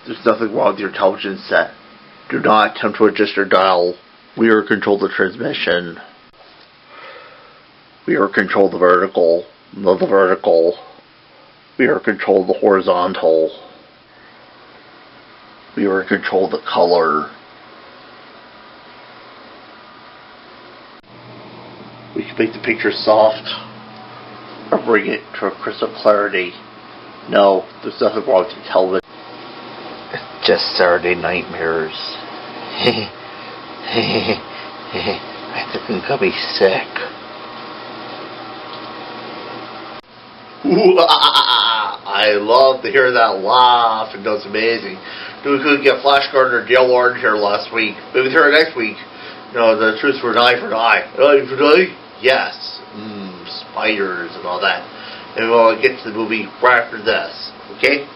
There's nothing wrong with your television set. Do not attempt to adjust your dial. We are control the transmission. We are control the vertical, not the vertical. We are control the horizontal. We are control the color. We can make the picture soft or bring it to a crystal clarity. No, there's nothing wrong with your television. It's just Saturday nightmares. I think I'm gonna be sick. I love to hear that laugh. It was amazing. We couldn't get Flash Gordon or Dale Orange here last week. Maybe here next week. You know, the truth for die for die. Die for die? Yes. Spiders and all that. And we'll get to the movie right after this. Okay?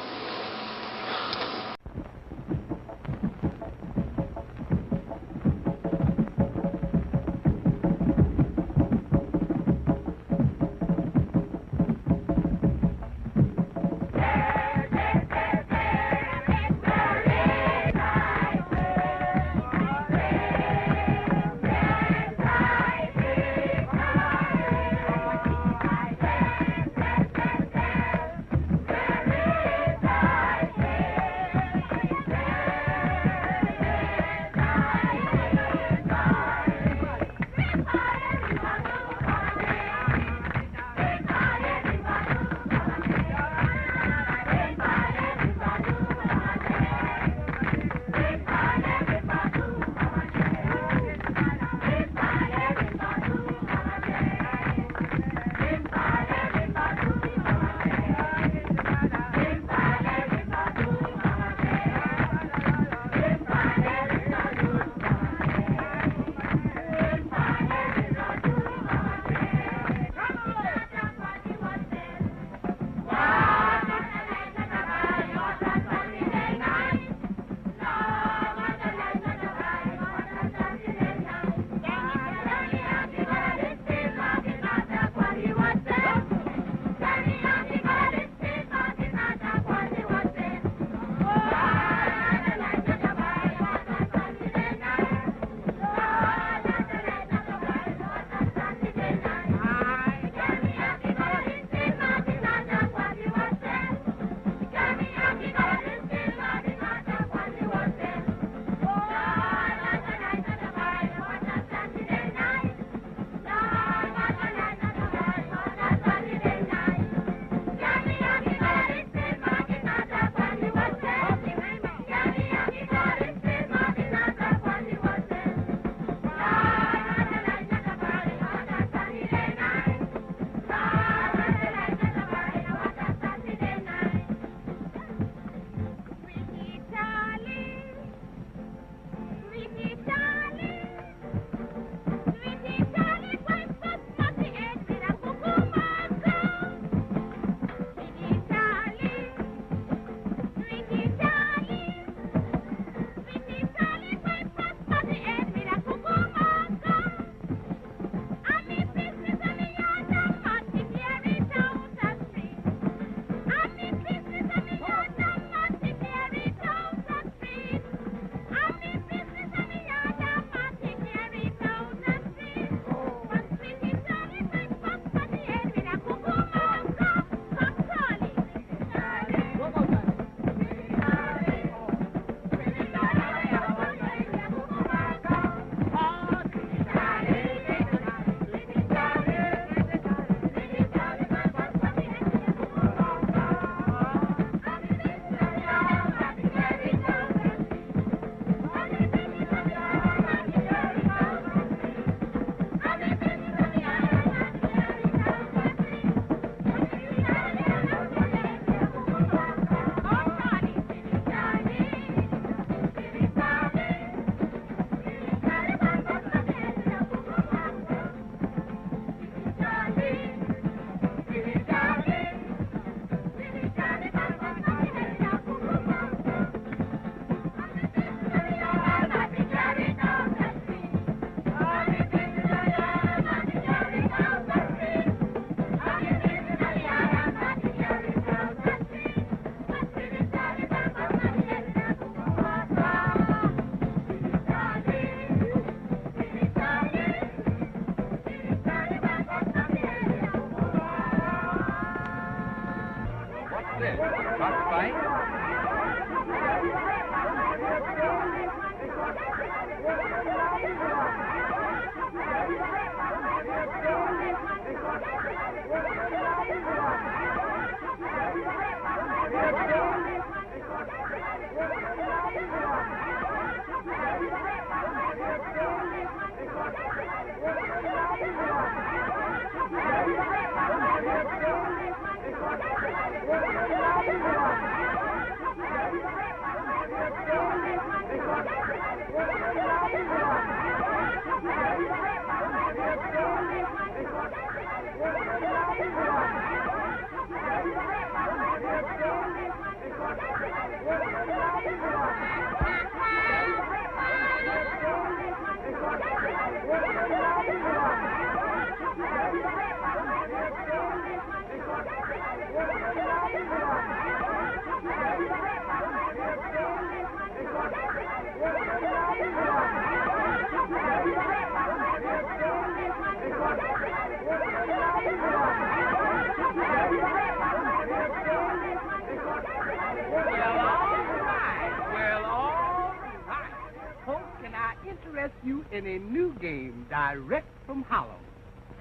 Interest you in a new game direct from Harlem.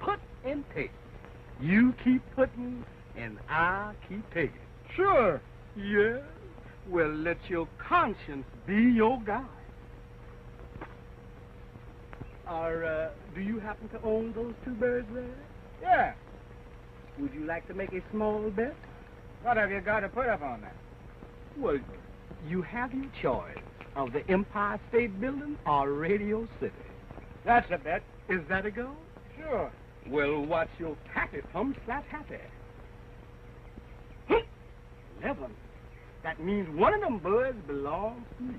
Put and take. You keep putting and I keep taking. Sure. Yeah. Well, let your conscience be your guide. Do you happen to own those two birds there? Yeah. Would you like to make a small bet? What have you got to put up on that? Well, you have your choice of the Empire State Building or Radio City. That's a bet. Is that a go? Sure. Well, what's your taffy thumb slap happy? 11. That means one of them birds belongs to me.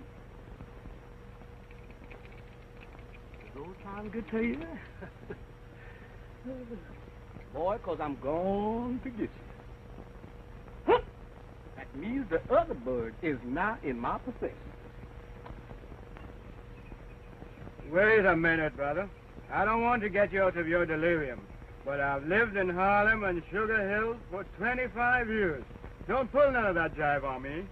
Does those sound good to you? Boy, 'cause I'm going to get you. That means the other bird is not in my possession. Wait a minute, brother. I don't want to get you out of your delirium, but I've lived in Harlem and Sugar Hill for 25 years. Don't pull none of that jive on me.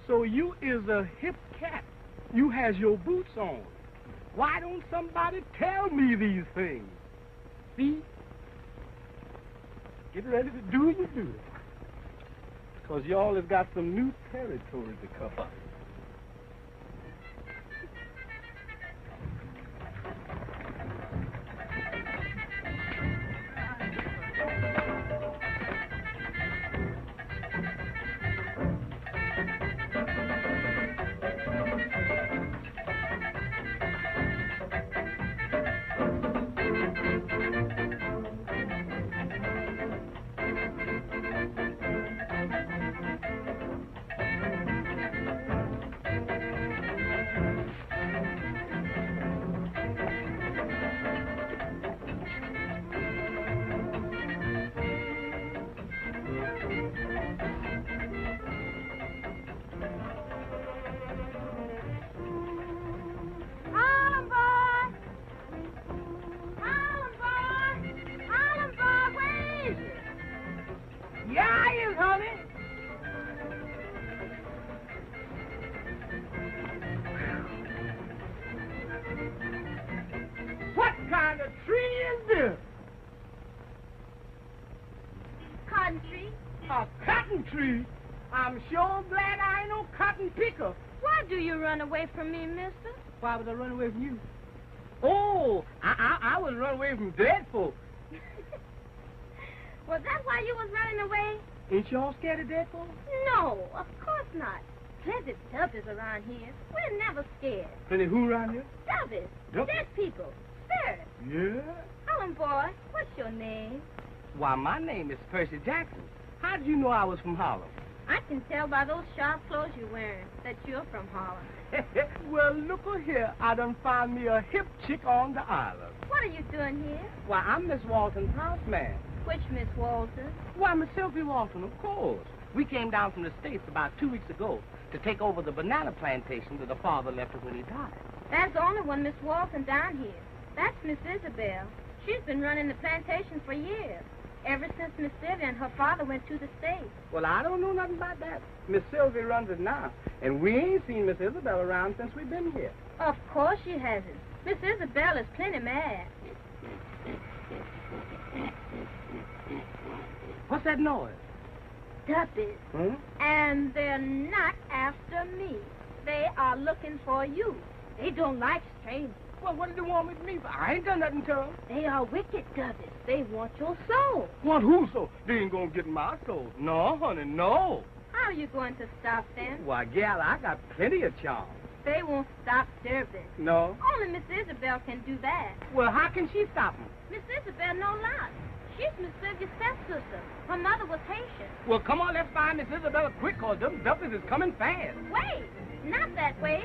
So you is a hip cat. You has your boots on. Why don't somebody tell me these things? See? Get ready to do your duty. Because y'all has got some new territory to cover. Away from me, mister? Why would I run away from you? Oh, I was running away from dead folk. Was that why you was running away? Ain't y'all scared of dead folk? No, of course not. Plenty dubbies around here. We're never scared. Plenty who around here? Dubbies. Dead people. Spirits. Yeah? Helen boy, what's your name? Why, my name is Percy Jackson. How did you know I was from Harlem? I can tell by those sharp clothes you're wearing that you're from Harlem. Well, look here. I done found me a hip chick on the island. What are you doing here? Why, I'm Miss Walton's houseman. Which Miss Walton? Why, Miss Sylvie Walton, of course. We came down from the States about 2 weeks ago to take over the banana plantation that the father left us when he died. There's only one Miss Walton down here. That's Miss Isabel. She's been running the plantation for years. Ever since Miss Sylvia and her father went to the States. Well, I don't know nothing about that. Miss Sylvia runs it now, and we ain't seen Miss Isabel around since we've been here. Of course she hasn't. Miss Isabel is plenty mad. What's that noise? Duppies. Hmm? And they're not after me. They are looking for you. They don't like strangers. Well, what did they want with me for? I ain't done nothing to them. They are wicked dubbies. They want your soul. Want whose soul? They ain't gonna get my soul. No, honey, no. How are you going to stop them? Why, gal, I got plenty of charm. They won't stop service. No? Only Miss Isabel can do that. Well, how can she stop them? Miss Isabel no lot. She's Miss Sylvia's stepsister. Her mother was Haitian. Well, come on, let's find Miss Isabella quick, cause them duffies is coming fast. Wait, not that way.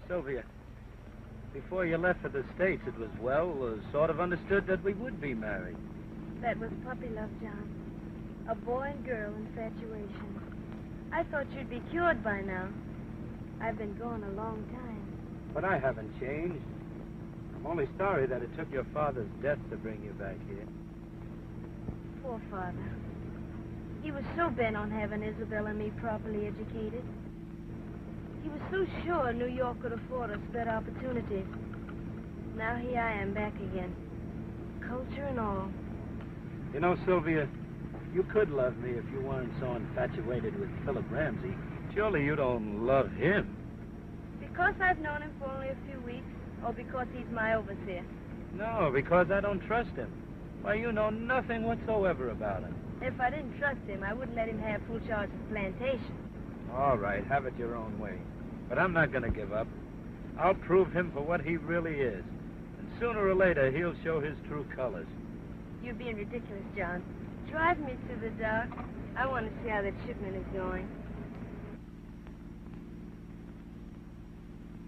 Sylvia, before you left for the States, it was, sort of understood that we would be married. That was puppy love, John. A boy and girl infatuation. I thought you'd be cured by now. I've been gone a long time. But I haven't changed. I'm only sorry that it took your father's death to bring you back here. Poor father. He was so bent on having Isabel and me properly educated. He was so sure New York could afford us better opportunities. Now here I am back again. Culture and all. You know, Sylvia, you could love me if you weren't so infatuated with Philip Ramsey. Surely you don't love him. Because I've known him for only a few weeks, or because he's my overseer? No, because I don't trust him. Why, you know nothing whatsoever about him. If I didn't trust him, I wouldn't let him have full charge of the plantation. All right, have it your own way. But I'm not going to give up. I'll prove him for what he really is. And sooner or later, he'll show his true colors. You're being ridiculous, John. Drive me to the dock. I want to see how that shipment is going.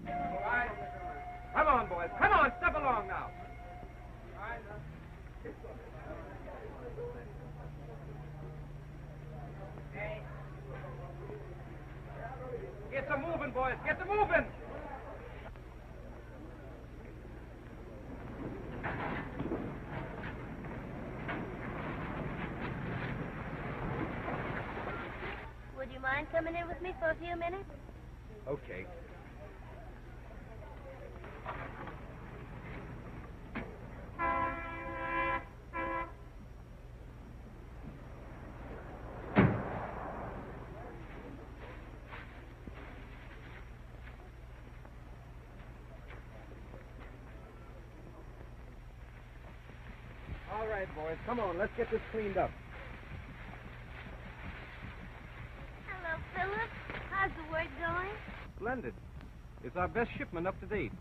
All right. Come on, boys. Come on, step along now. Get to moving, boys. Get to moving. Would you mind coming in with me for a few minutes? Okay. All right, boys. Come on. Let's get this cleaned up. Hello, Philip. How's the work going? Splendid. It's our best shipment up to date.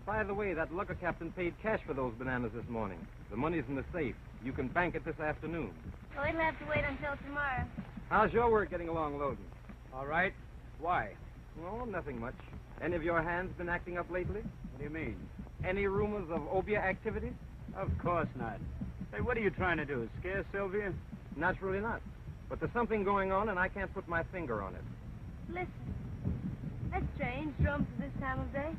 By the way, that lugger captain paid cash for those bananas this morning. The money's in the safe. You can bank it this afternoon. Oh, it'll have to wait until tomorrow. How's your work getting along loading? All right. Why? Oh, nothing much. Any of your hands been acting up lately? What do you mean? Any rumors of obia activity? Of course not. Hey, what are you trying to do? Scare Sylvia? Naturally not. But there's something going on, and I can't put my finger on it. Listen. That's strange, drums at this time of day.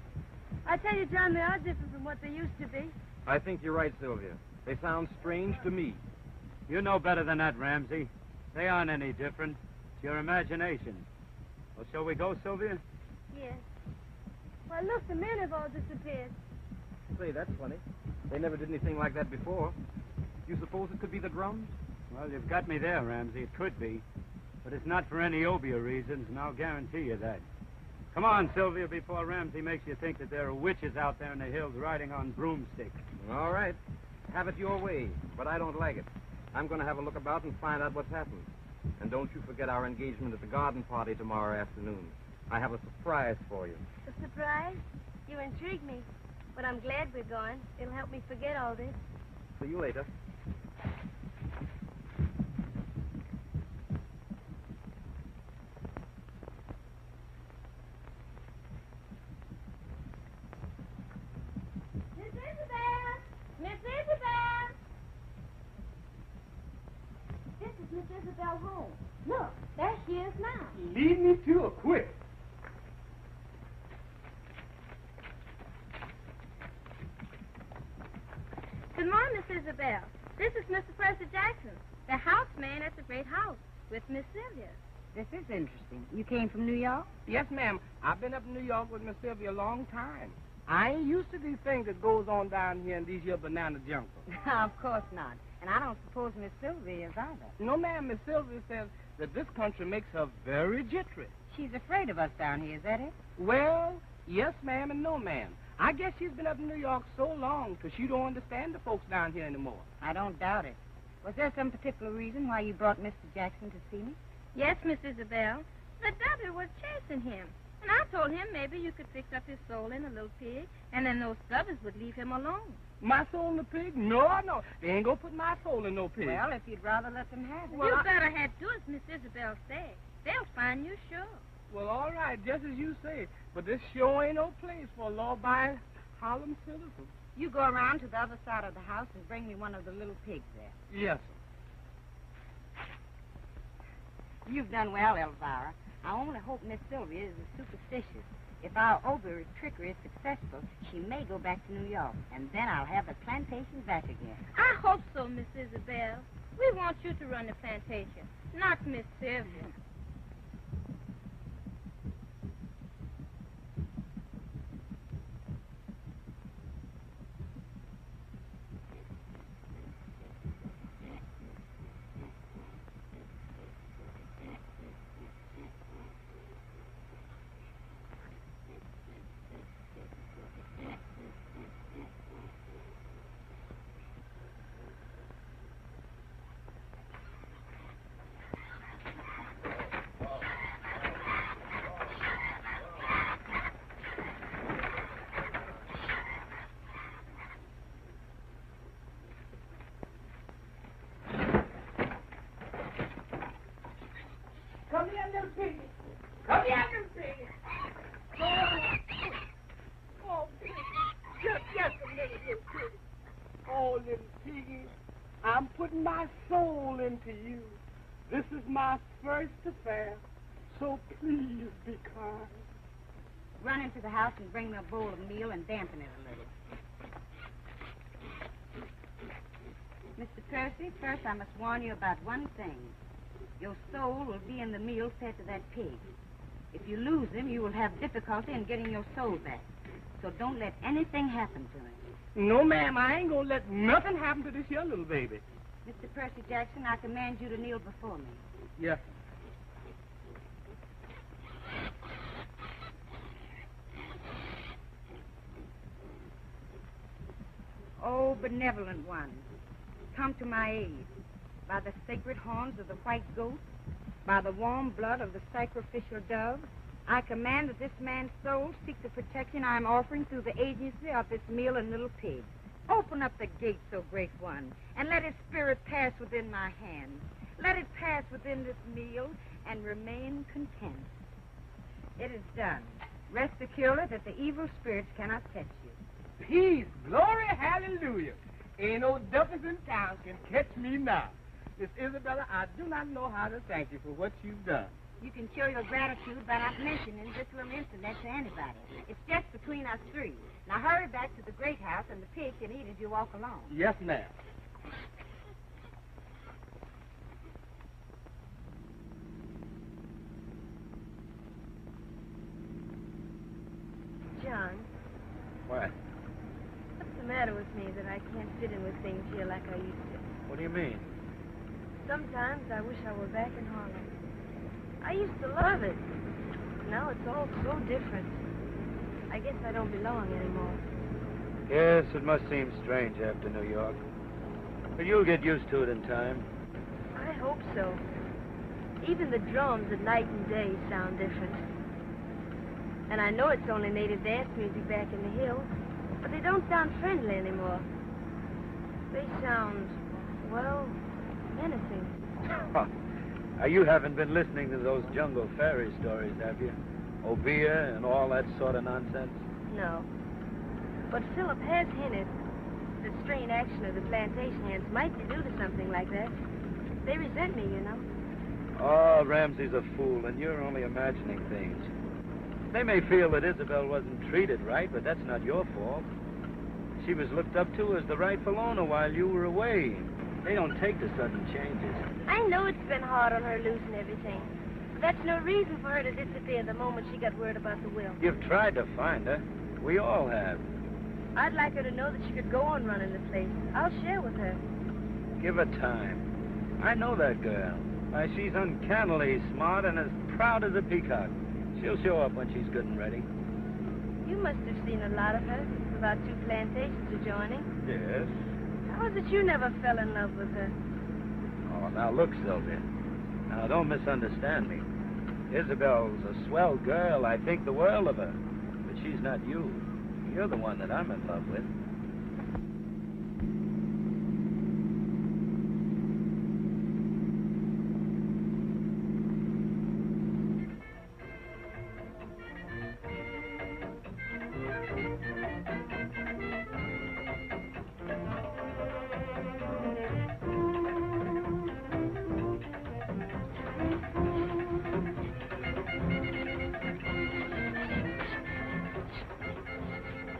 I tell you, John, they are different from what they used to be. I think you're right, Sylvia. They sound strange to me. You know better than that, Ramsey. They aren't any different. It's your imagination. Well, shall we go, Sylvia? Yes. Why, look, the men have all disappeared. Say, that's funny. They never did anything like that before. You suppose it could be the drums? Well, you've got me there, Ramsey. It could be. But it's not for any obia reasons, and I'll guarantee you that. Come on, Sylvia, before Ramsey makes you think that there are witches out there in the hills riding on broomsticks. All right. Have it your way, but I don't like it. I'm going to have a look about and find out what's happened. And don't you forget our engagement at the garden party tomorrow afternoon. I have a surprise for you. A surprise? You intrigue me. But I'm glad we're going. It'll help me forget all this. See you later. Miss Isabel! Miss Isabel! This is Miss Isabel home. Look, there she is now. Lead me to her, quick. Good morning, Miss Isabel. This is Mr. Percy Jackson, the houseman at the great house, with Miss Sylvia. This is interesting. You came from New York? Yes, ma'am. I've been up in New York with Miss Sylvia a long time. I ain't used to these things that goes on down here in these here banana jungles. Of course not. And I don't suppose Miss Sylvia is either. No, ma'am, Miss Sylvia says that this country makes her very jittery. She's afraid of us down here, is that it? Well, yes, ma'am, and no, ma'am. I guess she's been up in New York so long because she don't understand the folks down here anymore. I don't doubt it. Was there some particular reason why you brought Mr. Jackson to see me? Yes, Miss Isabel. The devil was chasing him. And I told him maybe you could fix up his soul in a little pig, and then those stubbers would leave him alone. My soul in a pig? No, no. They ain't gonna put my soul in no pig. Well, if you'd rather let them have it. You better head to as Miss Isabel said. They'll find you sure. Well, all right, just as you say. But this sure ain't no place for a law-abiding Harlem citizen. You go around to the other side of the house and bring me one of the little pigs there. Yes, sir. You've done well, Elvira. I only hope Miss Sylvia is superstitious. If our over's trickery is successful, she may go back to New York, and then I'll have the plantation back again. I hope so, Miss Isabel. We want you to run the plantation, not Miss Sylvia. Come here, little piggy. Come here, little piggy. Oh, piggy. Just a minute, little piggy. Oh, little piggy, I'm putting my soul into you. This is my first affair, so please be kind. Run into the house and bring me a bowl of meal and dampen it a little. Mr. Percy, first I must warn you about one thing. Your soul will be in the meal fed to that pig. If you lose him, you will have difficulty in getting your soul back. So don't let anything happen to him. No, ma'am, I ain't gonna let nothing happen to this young little baby. Mr. Percy Jackson, I command you to kneel before me. Yes, sir. Oh, benevolent one, come to my aid. By the sacred horns of the white goat, by the warm blood of the sacrificial dove, I command that this man's soul seek the protection I am offering through the agency of this meal and little pig. Open up the gate, so great one, and let his spirit pass within my hands. Let it pass within this meal and remain content. It is done. Rest securely that the evil spirits cannot touch you. Peace, glory, hallelujah. Ain't no devils in town can catch me now. Miss Isabella, I do not know how to thank you for what you've done. You can show your gratitude by not mentioning this little incident to anybody. It's just between us three. Now hurry back to the great house, and the pig can eat as you walk along. Yes, ma'am. John, What? what's the matter with me that I can't fit in with things here like I used to? What do you mean? Sometimes I wish I were back in Harlem. I used to love it. Now it's all so different. I guess I don't belong anymore. Yes, it must seem strange after New York. But you'll get used to it in time. I hope so. Even the drums at night and day sound different. And I know it's only native dance music back in the hills, but they don't sound friendly anymore. They sound, well, menacing. Now, you haven't been listening to those jungle fairy stories, have you? Obeah and all that sort of nonsense? No. But Philip has hinted that strange action of the plantation hands might be due to something like that. They resent me, you know. Oh, Ramsey's a fool, and you're only imagining things. They may feel that Isabel wasn't treated right, but that's not your fault. She was looked up to as the rightful owner while you were away. They don't take to sudden changes. I know it's been hard on her losing everything. But that's no reason for her to disappear the moment she got word about the will. You've tried to find her. We all have. I'd like her to know that she could go on running the place. I'll share with her. Give her time. I know that girl. Why, she's uncannily smart and as proud as a peacock. She'll show up when she's good and ready. You must have seen a lot of her. About 2 plantations adjoining. Yes. How is it you never fell in love with her? Oh, now look, Sylvia. Now, don't misunderstand me. Isabel's a swell girl. I think the world of her. But she's not you. You're the one that I'm in love with.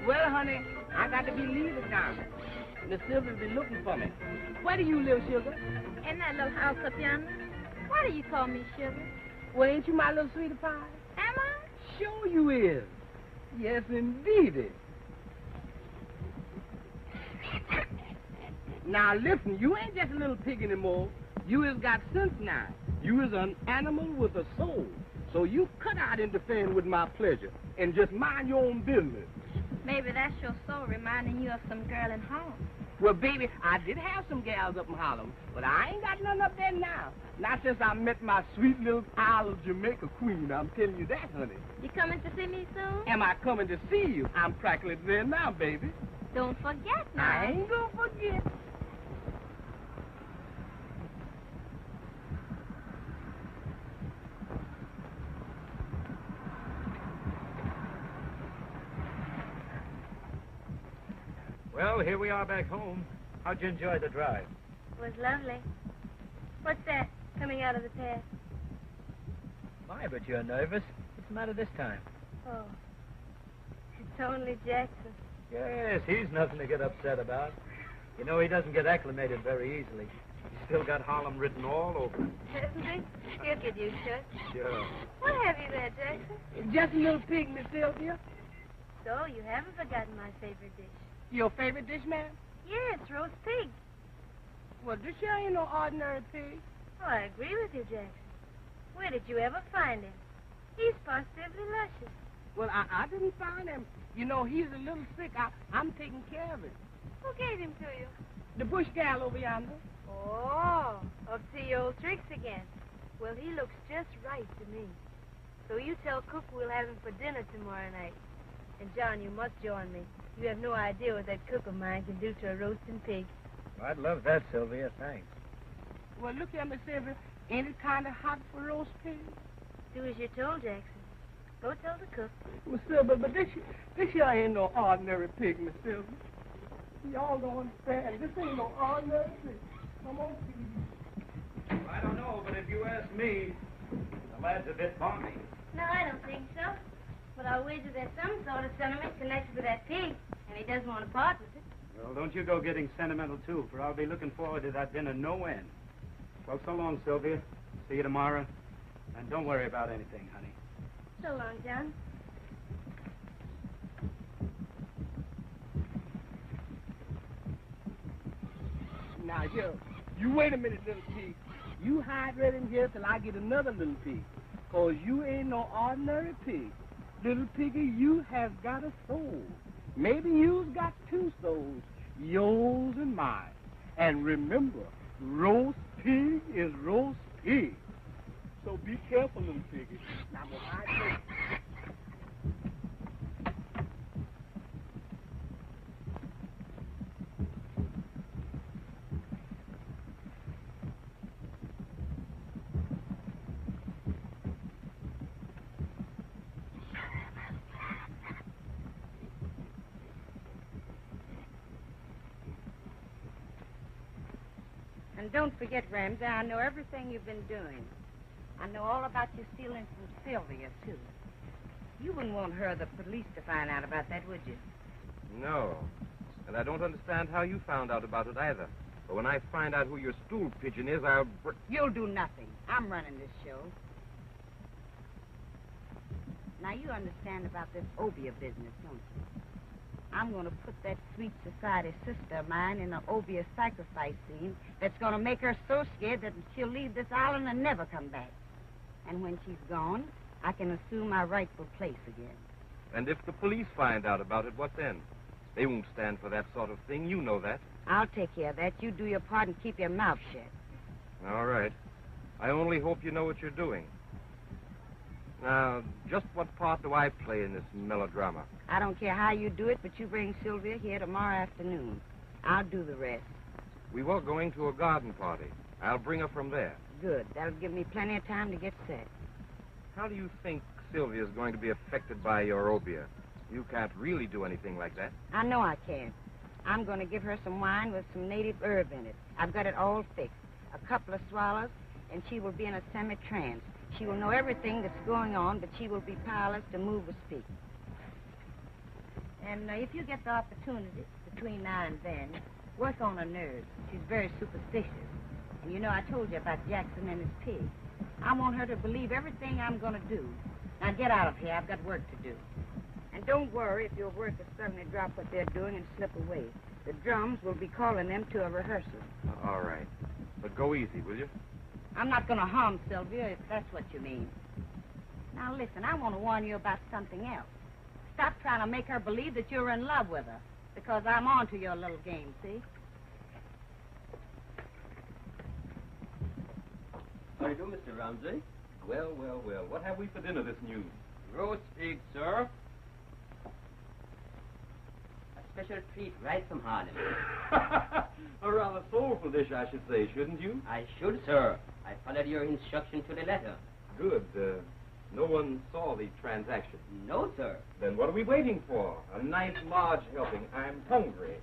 Well, honey, I got to be leaving now. Miss Sylvia'll be looking for me. Where do you live, Sugar? In that little house up yonder. Why do you call me Sugar? Well, ain't you my little sweetie pie? Am I? Sure you is. Yes, indeedy. Now, listen, you ain't just a little pig anymore. You has got sense now. You is an animal with a soul. So you cut out interfering with my pleasure and just mind your own business. Maybe that's your soul reminding you of some girl in Harlem. Well, baby, I did have some gals up in Harlem, but I ain't got none up there now. Not since I met my sweet little Isle of Jamaica queen. I'm telling you that, honey. You coming to see me soon? Am I coming to see you? I'm practically there now, baby. Don't forget now. I ain't gonna forget. Well, here we are back home. How'd you enjoy the drive? It was lovely. What's that coming out of the past? My, but you're nervous. What's the matter this time? Oh, it's only Jackson. Yes, he's nothing to get upset about. You know, he doesn't get acclimated very easily. He's still got Harlem written all over him. Hasn't he? He'll get used to it. Sure. What have you there, Jackson? Just a little pig, Miss Sylvia. So, you haven't forgotten my favorite dish. Your favorite dish, ma'am? Yes, roast pig. Well, this here ain't no ordinary pig. Oh, I agree with you, Jackson. Where did you ever find him? He's positively luscious. Well, I didn't find him. You know, he's a little sick. I'm taking care of him. Who gave him to you? The bush gal over yonder. Oh, up to your old tricks again. Well, he looks just right to me. So you tell Cook we'll have him for dinner tomorrow night. And, John, you must join me. You have no idea what that cook of mine can do to a roasting pig. I'd love that, Sylvia. Thanks. Well, look here, Miss Sylvia. Ain't it kind of hot for roast pig? Do as you're told, Jackson. Go tell the cook. Miss Sylvia, but this here ain't no ordinary pig, Miss Sylvia. Y'all don't understand. This ain't no ordinary pig. Come on, pig. I don't know, but if you ask me, the lad's a bit balmy. No, I don't think so. But I'll wager there's some sort of sentiment connected with that pig, and he doesn't want to part with it. Well, don't you go getting sentimental, too, for I'll be looking forward to that dinner no end. Well, so long, Sylvia. See you tomorrow. And don't worry about anything, honey. So long, John. Now, you wait a minute, little pig. You hide right in here till I get another little pig. 'Cause you ain't no ordinary pig. Little piggy, you have got a soul. Maybe you've got 2 souls, yours and mine. And remember, roast pig is roast pig. So be careful, little piggy. Now, I And don't forget, Ramsey, I know everything you've been doing. I know all about you stealing from Sylvia, too. You wouldn't want her, the police, to find out about that, would you? No. And I don't understand how you found out about it either. But when I find out who your stool pigeon is, I'll... You'll do nothing. I'm running this show. Now, Now, you understand about this obeah business, don't you? I'm going to put that sweet society sister of mine in an obeah sacrifice scene that's going to make her so scared that she'll leave this island and never come back. And when she's gone, I can assume my rightful place again. And if the police find out about it, what then? They won't stand for that sort of thing. You know that. I'll take care of that. You do your part and keep your mouth shut. All right. I only hope you know what you're doing. Now, just what part do I play in this melodrama? I don't care how you do it, but you bring Sylvia here tomorrow afternoon. I'll do the rest. We were going to a garden party. I'll bring her from there. Good. That'll give me plenty of time to get set. How do you think Sylvia's going to be affected by your obeah? You can't really do anything like that. I know I can. I'm going to give her some wine with some native herb in it. I've got it all fixed. A couple of swallows, and she will be in a semi-trance. She will know everything that's going on, but she will be powerless to move or speak. And if you get the opportunity between now and then, work on her nerves. She's very superstitious. And you know, I told you about Jackson and his pig. I want her to believe everything I'm going to do. Now get out of here. I've got work to do. And don't worry if your workers suddenly drop what they're doing and slip away. The drums will be calling them to a rehearsal. All right. But go easy, will you? I'm not going to harm Sylvia, if that's what you mean. Now, listen, I want to warn you about something else. Stop trying to make her believe that you're in love with her, because I'm on to your little game, see? How do you do, Mr. Ramsey? Well, well, well. What have we for dinner this news? Roast pig, sir. A special treat right from Harlem. A rather soulful dish, I should say, shouldn't you? I should, sir. I followed your instruction to the letter. Good. No one saw the transaction. No, sir. Then what are we waiting for? A nice large helping. I'm hungry.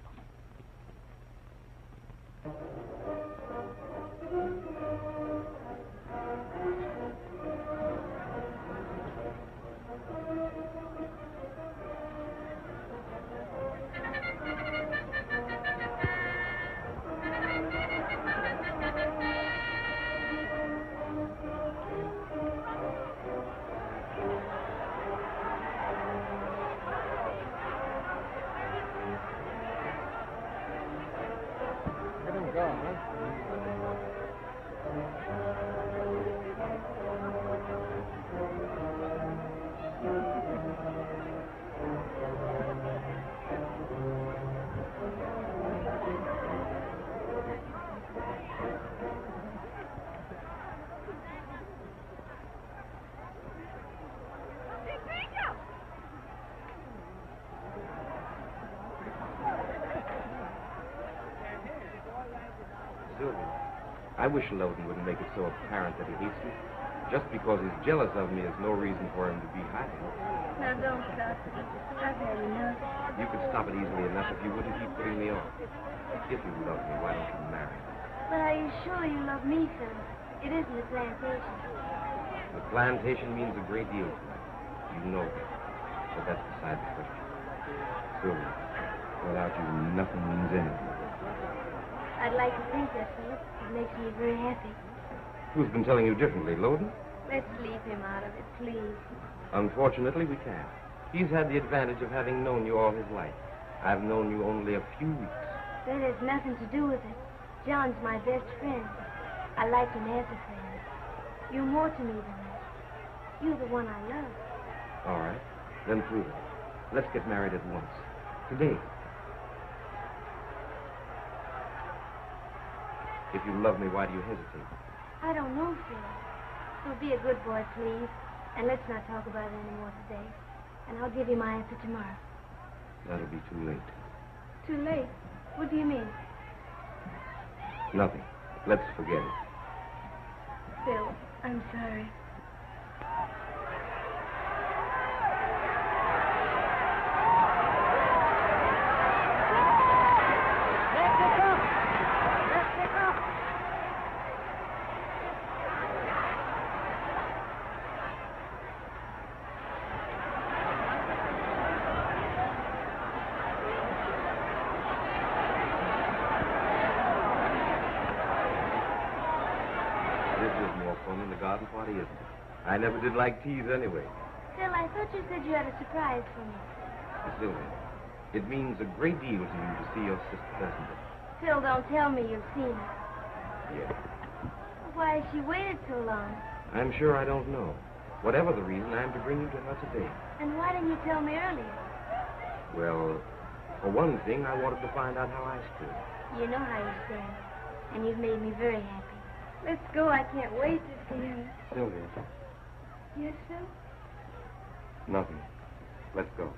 Sylvia, I wish Loden wouldn't make it so apparent that he hates me. Just because he's jealous of me is no reason for him to be hiding. Now, don't stop. I've had enough. You could stop it easily enough if you wouldn't keep putting me off. If you love me, why don't you marry me? But are you sure you love me, Phil? It isn't a plantation. The plantation means a great deal to me. You know that. But that's beside the question. Sylvia, without you, nothing means anything. I'd like to think that, Philip. It makes me very happy. Who's been telling you differently, Loden? Let's leave him out of it, please. Unfortunately, we can't. He's had the advantage of having known you all his life. I've known you only a few weeks. That has nothing to do with it. John's my best friend. I like him as a friend. You're more to me than that. You're the one I love. All right. Then prove it. Let's get married at once. Today. If you love me, why do you hesitate? I don't know, Phil. So be a good boy, please. And let's not talk about it anymore today. And I'll give you my answer tomorrow. That'll be too late. Too late? What do you mean? Nothing. Let's forget it. Phil, I'm sorry. This is more fun than the garden party, isn't it? I never did like teas anyway. Phil, I thought you said you had a surprise for me. Sylvia, it means a great deal to you to see your sister Pleasant. Phil, don't tell me you've seen her. Yes. Why has she waited so long? I'm sure I don't know. Whatever the reason, I am to bring you to her today. And why didn't you tell me earlier? Well, for one thing, I wanted to find out how I stood. You know how you stand, and you've made me very happy. Let's go. I can't wait to see her. Sylvia. Yes, Phil? Nothing. Let's go.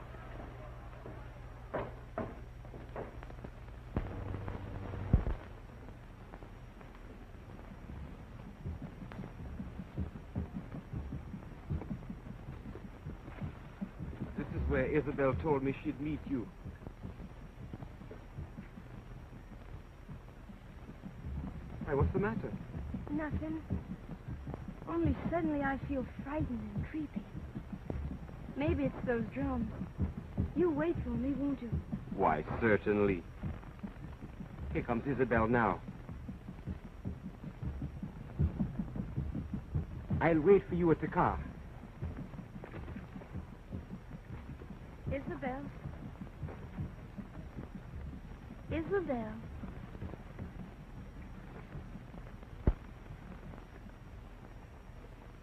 This is where Isabel told me she'd meet you. Why, what's the matter? Nothing. Only suddenly I feel frightened and creepy. Maybe it's those drums. You wait for me, won't you? Why, certainly. Here comes Isabel now. I'll wait for you at the car. Isabel. Isabel.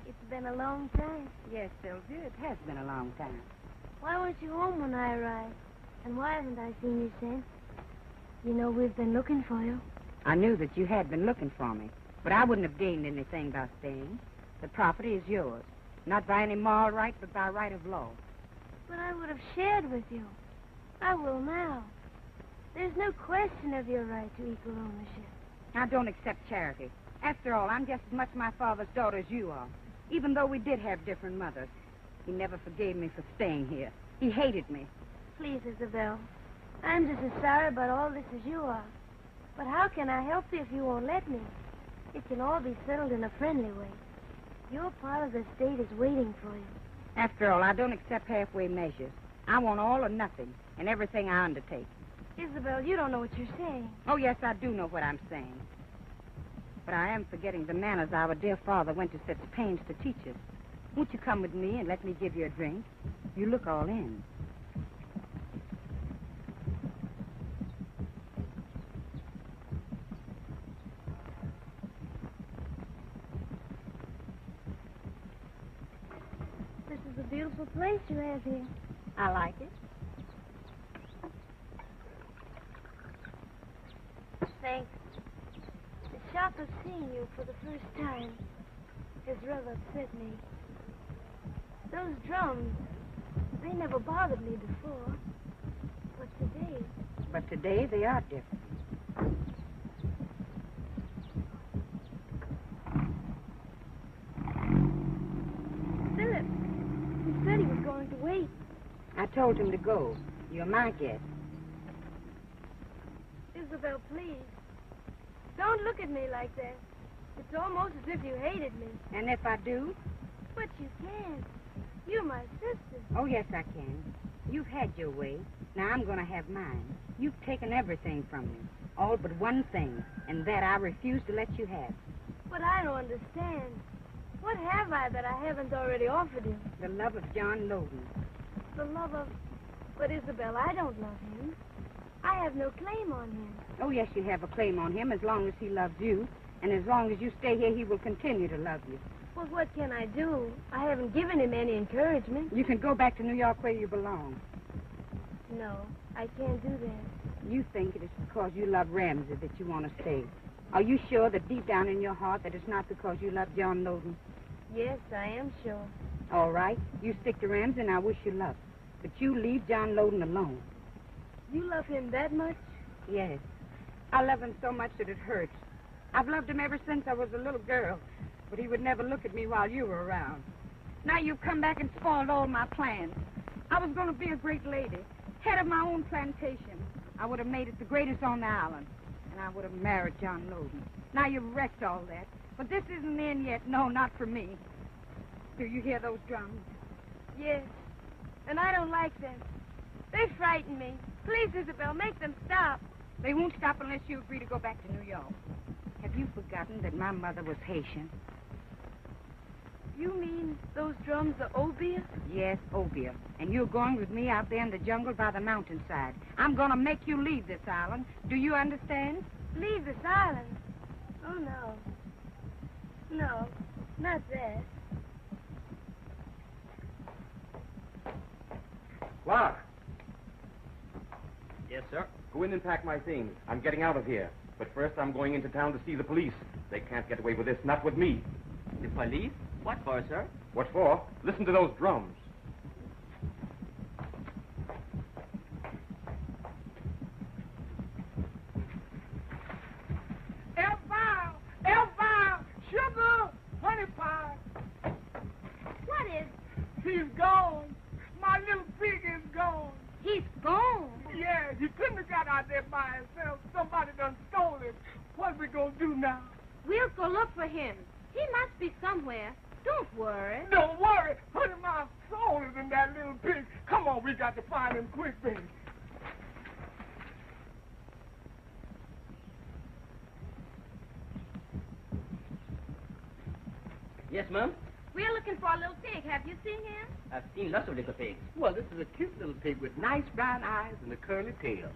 It's been a long time. Yes, Sylvia, it has been a long time. Why weren't you home when I arrived? And why haven't I seen you since? You know, we've been looking for you. I knew that you had been looking for me, but I wouldn't have gained anything by staying. The property is yours, not by any moral right, but by right of law. But I would have shared with you. I will now. There's no question of your right to equal ownership. I don't accept charity. After all, I'm just as much my father's daughter as you are. Even though we did have different mothers, he never forgave me for staying here. He hated me. Please, Isabel. I'm just as sorry about all this as you are. But how can I help you if you won't let me? It can all be settled in a friendly way. Your part of the estate is waiting for you. After all, I don't accept halfway measures. I want all or nothing in everything I undertake. Isabel, you don't know what you're saying. Oh, yes, I do know what I'm saying. But I am forgetting the manners our dear father went to such pains to teach us. Won't you come with me and let me give you a drink? You look all in. This is a beautiful place you have here. I like it. Thanks. The shock of seeing you for the first time has rather upset me. Those drums, they never bothered me before. But today they are different. Philip, he said he was going to wait. I told him to go. You're my guest. Isabel, please. Don't look at me like that. It's almost as if you hated me. And if I do? But you can't. You're my sister. Oh, yes, I can. You've had your way. Now I'm going to have mine. You've taken everything from me. All but one thing. And that I refuse to let you have. But I don't understand. What have I that I haven't already offered you? The love of John Loden. The love of... But, Isabel, I don't love him. I have no claim on him. Oh, yes, you have a claim on him as long as he loves you. And as long as you stay here, he will continue to love you. Well, what can I do? I haven't given him any encouragement. You can go back to New York where you belong. No, I can't do that. You think it is because you love Ramsey that you want to stay. Are you sure that deep down in your heart that it's not because you love John Loden? Yes, I am sure. All right. You stick to Ramsey, and I wish you luck. But you leave John Loden alone. You love him that much? Yes. I love him so much that it hurts. I've loved him ever since I was a little girl, but he would never look at me while you were around. Now you've come back and spoiled all my plans. I was going to be a great lady, head of my own plantation. I would have made it the greatest on the island, and I would have married John Loden. Now you've wrecked all that, but this isn't the end yet. No, not for me. Do you hear those drums? Yes, and I don't like them. They frighten me. Please, Isabel, make them stop. They won't stop unless you agree to go back to New York. Have you forgotten that my mother was Haitian? You mean those drums are obeah? Yes, Obia. And you're going with me out there in the jungle by the mountainside. I'm going to make you leave this island. Do you understand? Leave this island? Oh, no. No, not that. Clark, Yes, sir. go in and pack my things. I'm getting out of here. But first, I'm going into town to see the police. They can't get away with this, not with me. The police? What for, sir? What for? Listen to those drums. Elvire, sugar, honey pie. What is? He's gone. My little pig is gone. He's gone. Yeah, he couldn't have got out there by himself. Somebody done stole him. What we gonna do now? We'll go look for him. He must be somewhere. Don't worry. Don't worry. Honey, my soul is in that little pig. Come on, we got to find him quick, baby. Yes, ma'am. We're looking for a little pig. Have you seen him? I've seen lots of little pigs. Well, this is a cute little pig with nice brown eyes and a curly tail.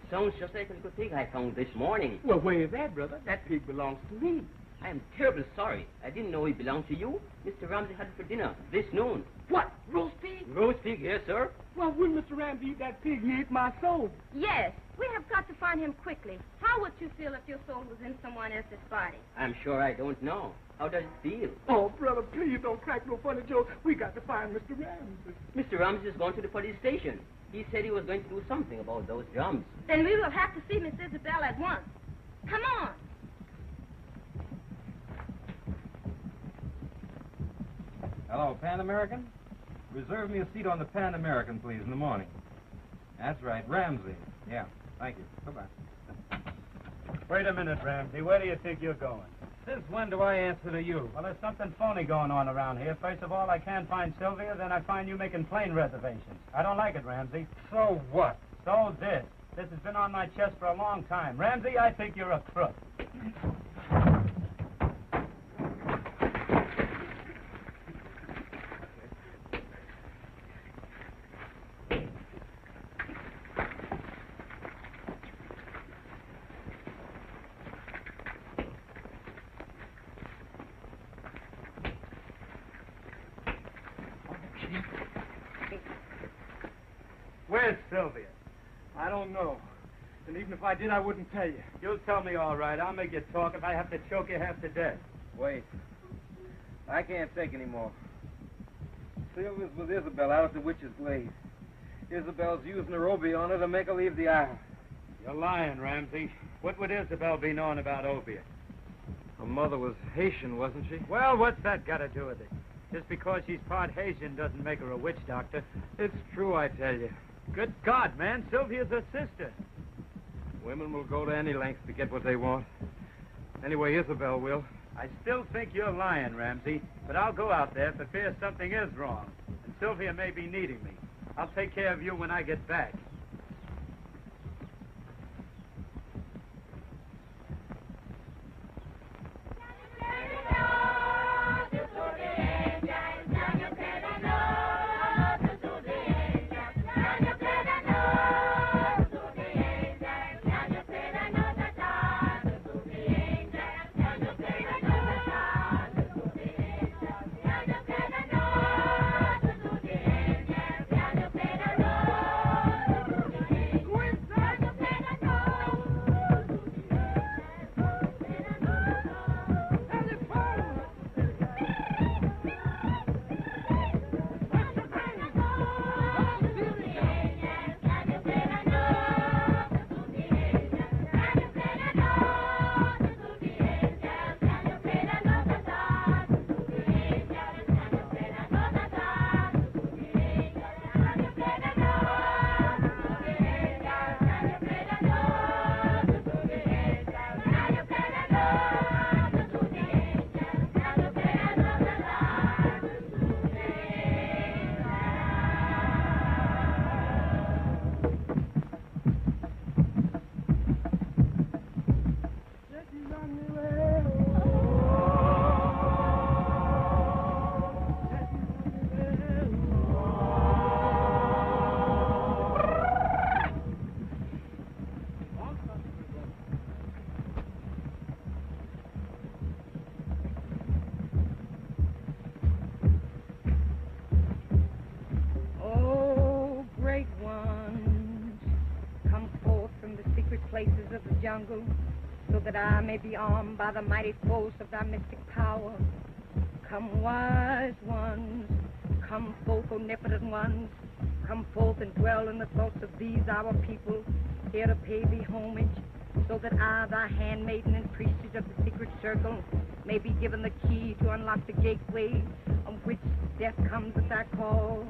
Sounds just like a little pig I found this morning. Well, where is that, brother? That pig belongs to me. I am terribly sorry. I didn't know he belonged to you. Mr. Ramsey had it for dinner this noon. What? Roast pig? Roast pig, yes, sir. Well, when Mr. Ramsey eat that pig, he ate my soul. Yes. We have got to find him quickly. How would you feel if your soul was in someone else's body? I'm sure I don't know. How does it feel? Oh, brother, please don't crack no funny jokes. We got to find Mr. Ramsey. Mr. Ramsey is going to the police station. He said he was going to do something about those drums. Then we will have to see Miss Isabel at once. Come on. Hello, Pan American? Reserve me a seat on the Pan American, please, in the morning. That's right, Ramsey. Yeah, thank you. Goodbye. Wait a minute, Ramsey. Where do you think you're going? Since when do I answer to you? Well, there's something phony going on around here. First of all, I can't find Sylvia, then I find you making plane reservations. I don't like it, Ramsey. So what? So this. This has been on my chest for a long time. Ramsey, I think you're a crook. Where's Sylvia? I don't know. And even if I did, I wouldn't tell you. You'll tell me all right. I'll make you talk if I have to choke you half to death. Wait. I can't take any more. Sylvia's with Isabel out at the Witch's Glade. Isabel's using her Obie on her to make her leave the island. You're lying, Ramsey. What would Isabel be knowing about Obia? Her mother was Haitian, wasn't she? Well, what's that got to do with it? Just because she's part Haitian doesn't make her a witch doctor. It's true, I tell you. Good God, man. Sylvia's her sister. Women will go to any lengths to get what they want. Anyway, Isabel will. I still think you're lying, Ramsey, but I'll go out there for fear something is wrong. And Sylvia may be needing me. I'll take care of you when I get back. places of the jungle, so that I may be armed by the mighty force of thy mystic power. Come, wise ones, come forth, omnipotent ones, come forth and dwell in the thoughts of these our people, here to pay thee homage, so that I, thy handmaiden and priestess of the secret circle, may be given the key to unlock the gateway on which death comes at thy call.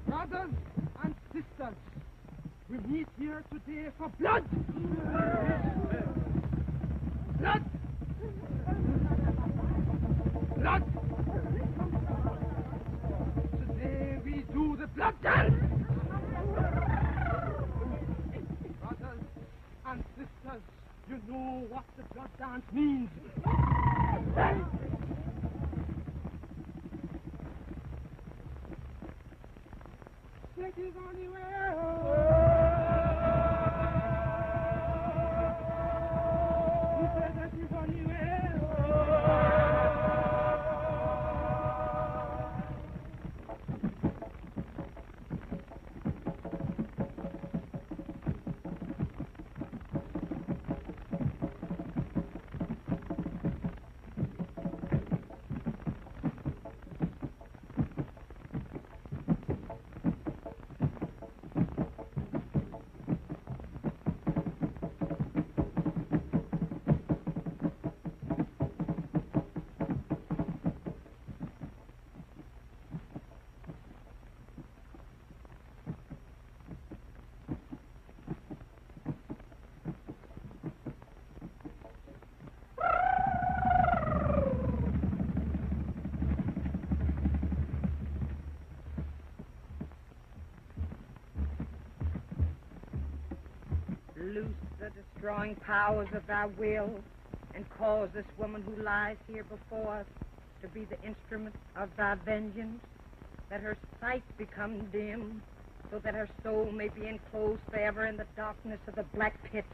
Brothers and sisters, we meet here today for blood. Blood. Blood. Today we do the blood dance. Brothers and sisters, you know what the blood dance means. It is only He said that is only Loose the destroying powers of thy will, and cause this woman who lies here before us to be the instrument of thy vengeance, that her sight become dim, so that her soul may be enclosed forever in the darkness of the black pit.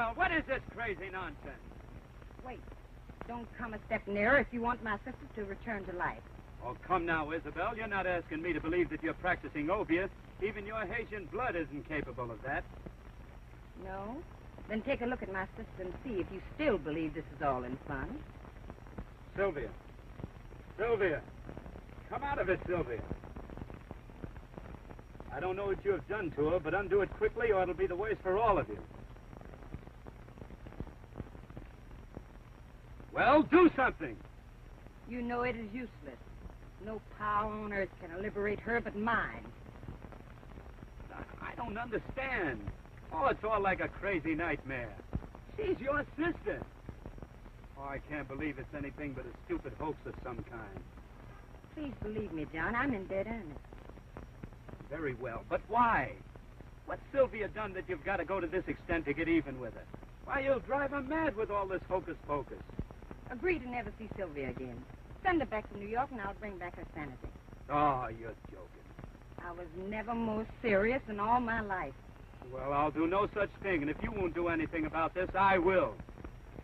Isabel, what is this crazy nonsense? Wait. Don't come a step nearer if you want my sister to return to life. Oh, come now, Isabel. You're not asking me to believe that you're practicing obeah. Even your Haitian blood isn't capable of that. No? Then take a look at my sister and see if you still believe this is all in fun. Sylvia. Sylvia. Come out of it, Sylvia. I don't know what you have done to her, but undo it quickly or it'll be the worse for all of you. Well, do something. You know it is useless. No power on earth can liberate her but mine. I don't understand. Oh, it's all like a crazy nightmare. She's your sister. Oh, I can't believe it's anything but a stupid hoax of some kind. Please believe me, John. I'm in dead earnest. Very well, but why? What's Sylvia done that you've got to go to this extent to get even with her? Why, you'll drive her mad with all this hocus-pocus. Agree to never see Sylvia again. Send her back to New York, and I'll bring back her sanity. Oh, you're joking. I was never more serious in all my life. Well, I'll do no such thing, and if you won't do anything about this, I will.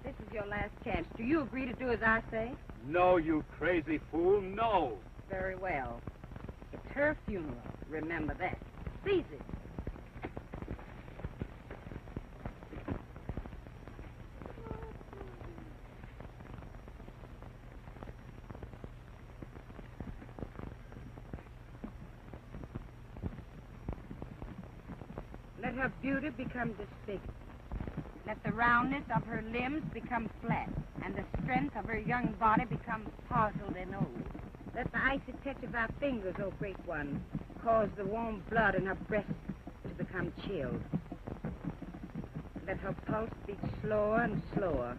This is your last chance. Do you agree to do as I say? No, you crazy fool, no. Very well. It's her funeral. Remember that. Seize it. Let her beauty become disfigured. Let the roundness of her limbs become flat, and the strength of her young body become parcelled and old. Let the icy touch of our fingers, O great one, cause the warm blood in her breast to become chilled. Let her pulse beat slower and slower.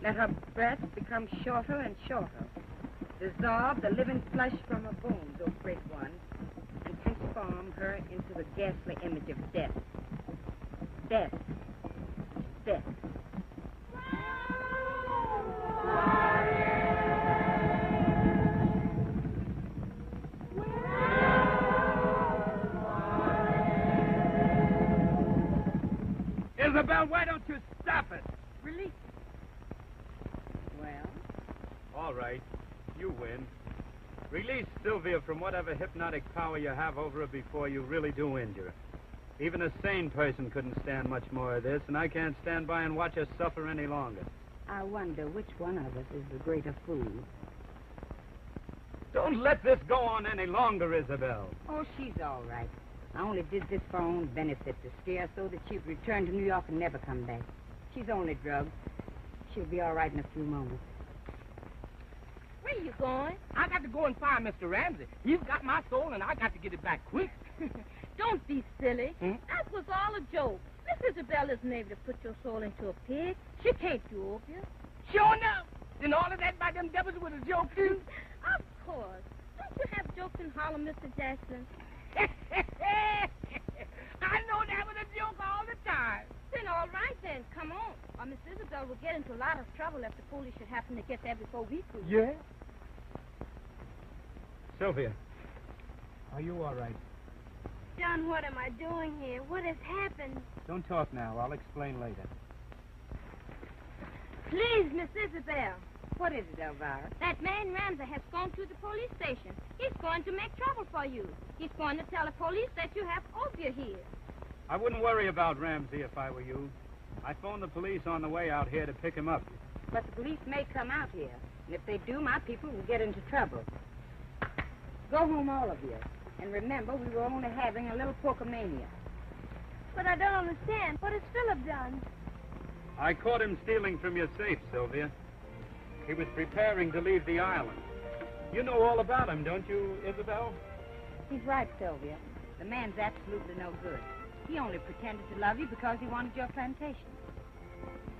Let her breath become shorter and shorter. Dissolve the living flesh from her bones, O great one, and transform her into the ghastly image of death. Death. Death. Isabel, why don't you stop it? Release. Well? All right. You win. Release Sylvia from whatever hypnotic power you have over her before you really do injure her. Even a sane person couldn't stand much more of this, and I can't stand by and watch her suffer any longer. I wonder which one of us is the greater fool. Don't let this go on any longer, Isabel. Oh, she's all right. I only did this for her own benefit, to scare her so that she'd return to New York and never come back. She's only drugged. She'll be all right in a few moments. Where you going? I got to go and find Mr. Ramsey. He's got my soul, and I got to get it back quick. Don't be silly. Hmm? That was all a joke. Miss Isabel isn't able to put your soul into a pig. She can't do opium. Sure enough. Then all of that by them devils was a joke, too? Of course. Don't you have jokes in Harlem, Mr. Jackson? I know that was a joke all the time. Then all right then, come on. Or Miss Isabel will get into a lot of trouble if the police should happen to get there before we do. Yeah? Sylvia, are you all right? John, what am I doing here? What has happened? Don't talk now. I'll explain later. Please, Miss Isabel. What is it, Elvira? That man Ramsey has gone to the police station. He's going to make trouble for you. He's going to tell the police that you have opium here. I wouldn't worry about Ramsey if I were you. I phoned the police on the way out here to pick him up. But the police may come out here. And if they do, my people will get into trouble. Go home, all of you. And remember, we were only having a little poker-mania. But I don't understand. What has Philip done? I caught him stealing from your safe, Sylvia. He was preparing to leave the island. You know all about him, don't you, Isabel? He's right, Sylvia. The man's absolutely no good. He only pretended to love you because he wanted your plantation.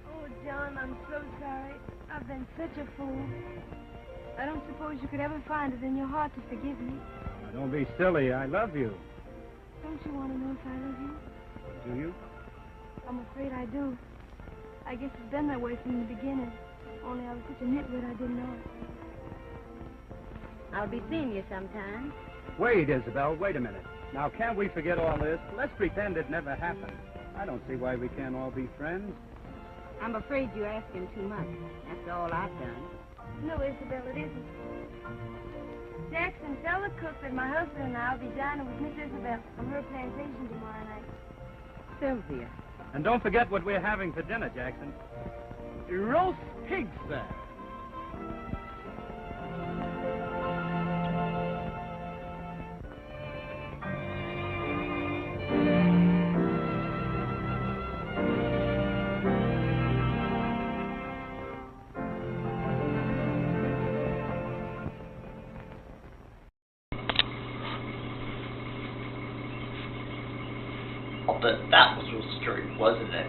Oh, John, I'm so sorry. I've been such a fool. I don't suppose you could ever find it in your heart to forgive me. Now, don't be silly. I love you. Don't you want to know if I love you? Do you? I'm afraid I do. I guess it's been that way from the beginning. Only I was such a nitwit I didn't know it. I'll be seeing you sometime. Wait, Isabel, wait a minute. Now, can't we forget all this? Let's pretend it never happened. I don't see why we can't all be friends. I'm afraid you're asking too much. After all I've done. No, Isabel, it isn't. Jackson, tell the cook that my husband and I will be dining with Miss Isabel on her plantation tomorrow night. Sylvia. And don't forget what we're having for dinner, Jackson. Roast pig, sir. I'll bet that was real scary, wasn't it?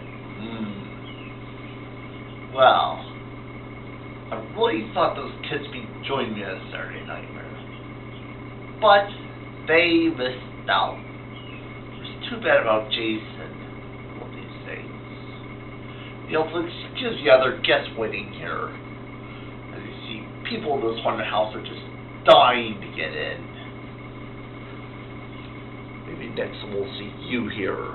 Well, I really thought those kids would be joining me on Saturday Nightmare. But they missed out. It's too bad about Jason. What these things. You know, please excuse the other guests waiting here. As you see, people in this haunted house are just dying to get in. Maybe next we'll see you here.